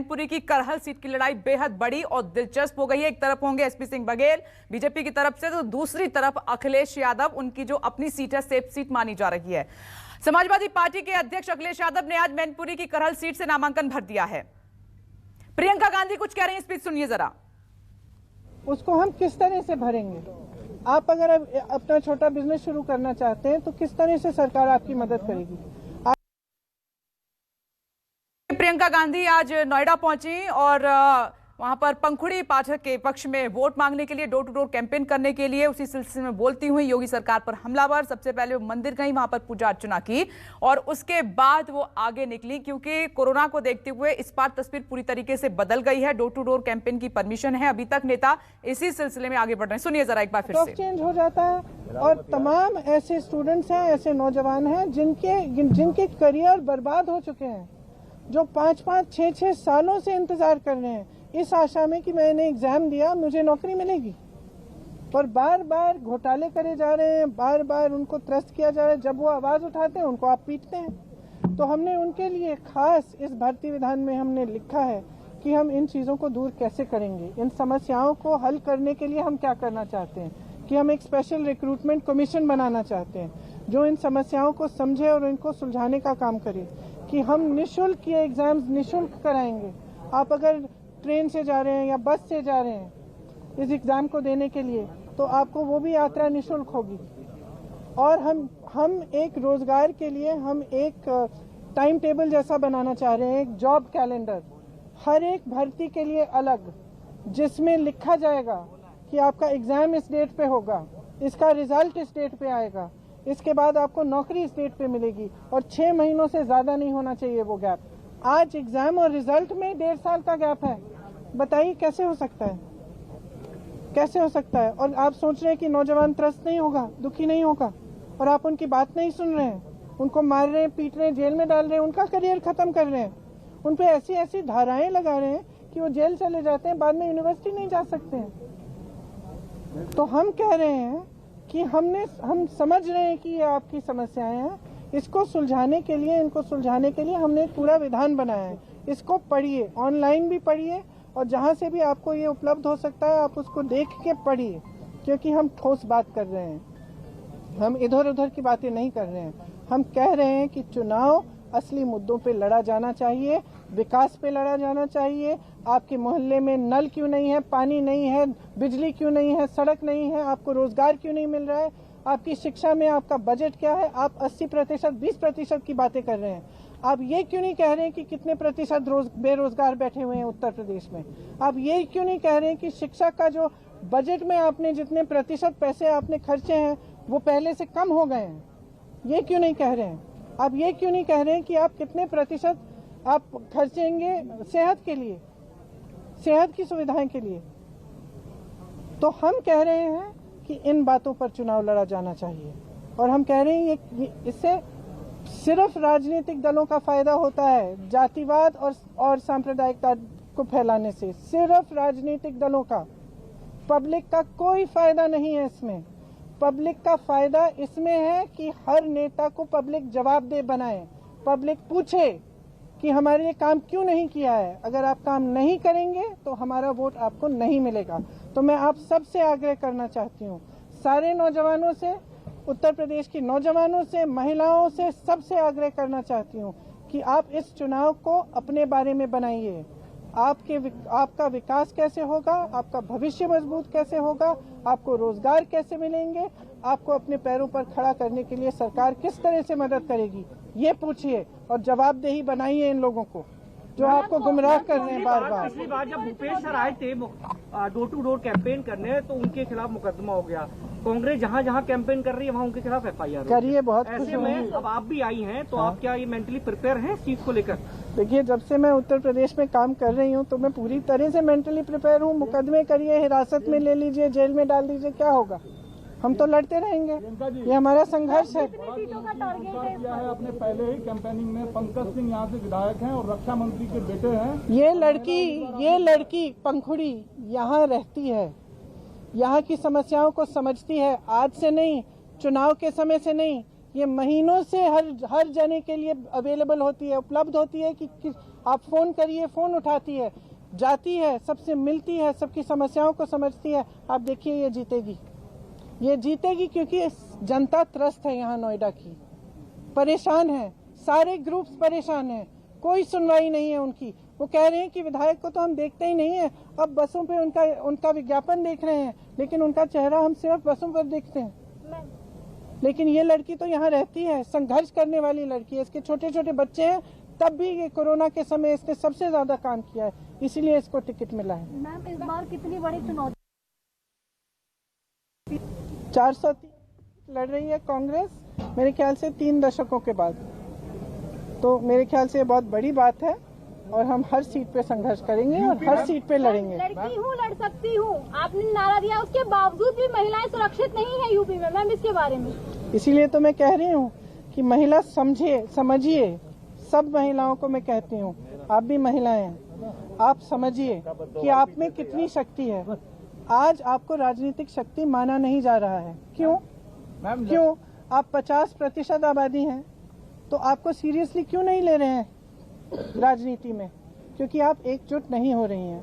मैनपुरी की करहल सीट की लड़ाई बेहद बड़ी और दिलचस्प हो गई है। एक तरफ होंगे एसपी सिंह बघेल बीजेपी की तरफ से, तो दूसरी तरफ अखिलेश यादव, उनकी जो अपनी सीट है सेफ सीट मानी जा रही है। समाजवादी पार्टी के अध्यक्ष अखिलेश यादव ने आज मैनपुरी की करहल सीट से नामांकन भर दिया है। प्रियंका गांधी कुछ कह रही हैं, स्पीच सुनिए जरा। उसको हम किस तरह से भरेंगे? आप अगर अपना छोटा बिजनेस शुरू करना चाहते हैं तो किस तरह से सरकार आपकी मदद करेगी? प्रियंका गांधी आज नोएडा पहुंची और वहां पर पंखुड़ी पाठक के पक्ष में वोट मांगने के लिए, डोर टू डोर कैंपेन करने के लिए, उसी सिलसिले में बोलती हुई योगी सरकार पर हमलावर। सबसे पहले वो मंदिर गई, वहां पर पूजा अर्चना की और उसके बाद वो आगे निकली, क्योंकि कोरोना को देखते हुए इस बार तस्वीर पूरी तरीके से बदल गई है। डोर टू डोर कैंपेन की परमिशन है, अभी तक नेता इसी सिलसिले में आगे बढ़ रहे हैं। सुनिए जरा एक बार फिर से। चेंज हो जाता है और तमाम ऐसे स्टूडेंट्स हैं, ऐसे नौजवान हैं जिनके करियर बर्बाद हो चुके हैं, जो 5-5, 6-6 सालों से इंतजार कर रहे हैं इस आशा में कि मैंने एग्जाम दिया मुझे नौकरी मिलेगी, और बार बार घोटाले करे जा रहे हैं, बार बार उनको त्रस्त किया जा रहा है। जब वो आवाज उठाते हैं उनको आप पीटते हैं। तो हमने उनके लिए खास इस भर्ती विधान में हमने लिखा है कि हम इन चीज़ों को दूर कैसे करेंगे, इन समस्याओं को हल करने के लिए हम क्या करना चाहते हैं कि हम एक स्पेशल रिक्रूटमेंट कमीशन बनाना चाहते हैं जो इन समस्याओं को समझे और इनको सुलझाने का काम करे, कि हम निःशुल्क ये एग्जाम्स निःशुल्क कराएंगे। आप अगर ट्रेन से जा रहे हैं या बस से जा रहे हैं इस एग्जाम को देने के लिए, तो आपको वो भी यात्रा निःशुल्क होगी। और हम एक रोजगार के लिए हम एक टाइम टेबल जैसा बनाना चाह रहे हैं, एक जॉब कैलेंडर हर एक भर्ती के लिए अलग, जिसमें लिखा जाएगा कि आपका एग्जाम इस डेट पे होगा, इसका रिजल्ट इस डेट पे आएगा, इसके बाद आपको नौकरी इस डेट पे मिलेगी और 6 महीनों से ज्यादा नहीं होना चाहिए वो गैप। आज एग्जाम और रिजल्ट में 1.5 साल का गैप है। बताइए कैसे हो सकता है, कैसे हो सकता है? और आप सोच रहे हैं कि नौजवान त्रस्त नहीं होगा, दुखी नहीं होगा, और आप उनकी बात नहीं सुन रहे हैं, उनको मार रहे हैं, पीट रहे हैं, जेल में डाल रहे हैं, उनका करियर खत्म कर रहे हैं, उन पे ऐसी ऐसी धाराएं लगा रहे हैं कि वो जेल चले जाते हैं, बाद में यूनिवर्सिटी नहीं जा सकते हैं। तो हम कह रहे हैं कि हम समझ रहे हैं कि ये आपकी समस्याएं हैं, इसको सुलझाने के लिए, इनको सुलझाने के लिए हमने एक पूरा विधान बनाया है। इसको पढ़िए, ऑनलाइन भी पढ़िए और जहां से भी आपको ये उपलब्ध हो सकता है आप उसको देख के पढ़िए, क्योंकि हम ठोस बात कर रहे हैं, हम इधर उधर की बातें नहीं कर रहे हैं। हम कह रहे हैं कि चुनाव असली मुद्दों पे लड़ा जाना चाहिए, विकास पे लड़ा जाना चाहिए। आपके मोहल्ले में नल क्यों नहीं है, पानी नहीं है, बिजली क्यों नहीं है, सड़क नहीं है, आपको रोजगार क्यों नहीं मिल रहा है, आपकी शिक्षा में आपका बजट क्या है? आप 80%, 20% की बातें कर रहे हैं। आप ये क्यों नहीं कह रहे हैं कि कितने प्रतिशत बेरोजगार बैठे हुए हैं उत्तर प्रदेश में? आप ये क्यों नहीं कह रहे हैं कि शिक्षा का जो बजट में आपने जितने प्रतिशत पैसे आपने खर्चे हैं वो पहले से कम हो गए हैं? ये क्यों नहीं कह रहे हैं? आप ये क्यों नहीं कह रहे हैं कि आप कितने प्रतिशत आप खर्चेंगे सेहत के लिए, सेहत की सुविधाएं के लिए? तो हम कह रहे हैं कि इन बातों पर चुनाव लड़ा जाना चाहिए, और हम कह रहे हैं इससे सिर्फ राजनीतिक दलों का फायदा होता है, जातिवाद और सांप्रदायिकता को फैलाने से सिर्फ राजनीतिक दलों का, पब्लिक का कोई फायदा नहीं है इसमें। पब्लिक का फायदा इसमें है कि हर नेता को पब्लिक जवाबदेह बनाए, पब्लिक पूछे कि हमारे लिए काम क्यों नहीं किया है। अगर आप काम नहीं करेंगे तो हमारा वोट आपको नहीं मिलेगा। तो मैं आप सबसे आग्रह करना चाहती हूँ, सारे नौजवानों से, उत्तर प्रदेश के नौजवानों से, महिलाओं से, सबसे आग्रह करना चाहती हूँ कि आप इस चुनाव को अपने बारे में बनाइए। आपका विकास कैसे होगा, आपका भविष्य मजबूत कैसे होगा, आपको रोजगार कैसे मिलेंगे, आपको अपने पैरों पर खड़ा करने के लिए सरकार किस तरह से मदद करेगी, ये पूछिए और जवाबदेही बनाइए इन लोगों को जो आपको गुमराह कर रहे हैं बार बार। पिछली बार जब भूपेश सर आए थे डोर टू डोर कैंपेन करने, तो उनके खिलाफ मुकदमा हो गया। कांग्रेस जहाँ जहाँ कैंपेन कर रही है वहाँ उनके खिलाफ FIR करिए। बहुत ऐसे में अब आप भी आई हैं, तो आप क्या ये मेंटली प्रिपेयर हैं इस चीज को लेकर? देखिए, जब से मैं उत्तर प्रदेश में काम कर रही हूँ तो मैं पूरी तरह से मेंटली प्रिपेयर हूँ। मुकदमे करिए, हिरासत में ले लीजिए, जेल में डाल दीजिए, क्या होगा? हम तो लड़ते रहेंगे, ये हमारा संघर्ष है। अपने पहले ही कैंपेनिंग में पंकज सिंह यहाँ से विधायक हैं और रक्षा मंत्री के बेटे हैं। ये लड़की पंखुड़ी यहाँ रहती है, यहाँ की समस्याओं को समझती है। आज से नहीं, चुनाव के समय से नहीं, ये महीनों से हर जने के लिए अवेलेबल होती है, उपलब्ध होती है कि आप फोन करिए, फोन उठाती है, जाती है, सबसे मिलती है, सबकी समस्याओं को समझती है। आप देखिए ये जीतेगी, ये जीतेगी क्योंकि जनता त्रस्त है यहाँ नोएडा की, परेशान है, सारे ग्रुप्स परेशान हैं, कोई सुनवाई नहीं है उनकी। वो कह रहे हैं कि विधायक को तो हम देखते ही नहीं है, अब बसों पे उनका विज्ञापन देख रहे हैं, लेकिन उनका चेहरा हम सिर्फ बसों पर देखते हैं। लेकिन ये लड़की तो यहाँ रहती है, संघर्ष करने वाली लड़की है, इसके छोटे छोटे बच्चे हैं, तब भी ये कोरोना के समय इसने सबसे ज्यादा काम किया है, इसीलिए इसको टिकट मिला है। मैम इस बार कितनी बड़ी चुनौती? 403 लड़ रही है कांग्रेस, मेरे ख्याल से 3 दशकों के बाद, तो मेरे ख्याल से ये बहुत बड़ी बात है और हम हर सीट पे संघर्ष करेंगे और हर सीट पे लड़ेंगे। लड़की हूँ, लड़ सकती हूँ, आपने नारा दिया, उसके बावजूद भी महिलाएं सुरक्षित नहीं है यूपी में। मैम इसके बारे में इसीलिए तो मैं कह रही हूँ कि महिला समझिए, सब महिलाओं को मैं कहती हूँ, आप भी महिलाएं हैं, आप समझिए कि आप में कितनी शक्ति है। आज आपको राजनीतिक शक्ति माना नहीं जा रहा है। क्यों? आप 50% आबादी हैं, तो आपको सीरियसली क्यों नहीं ले रहे हैं राजनीति में? क्योंकि आप एकजुट नहीं हो रही हैं।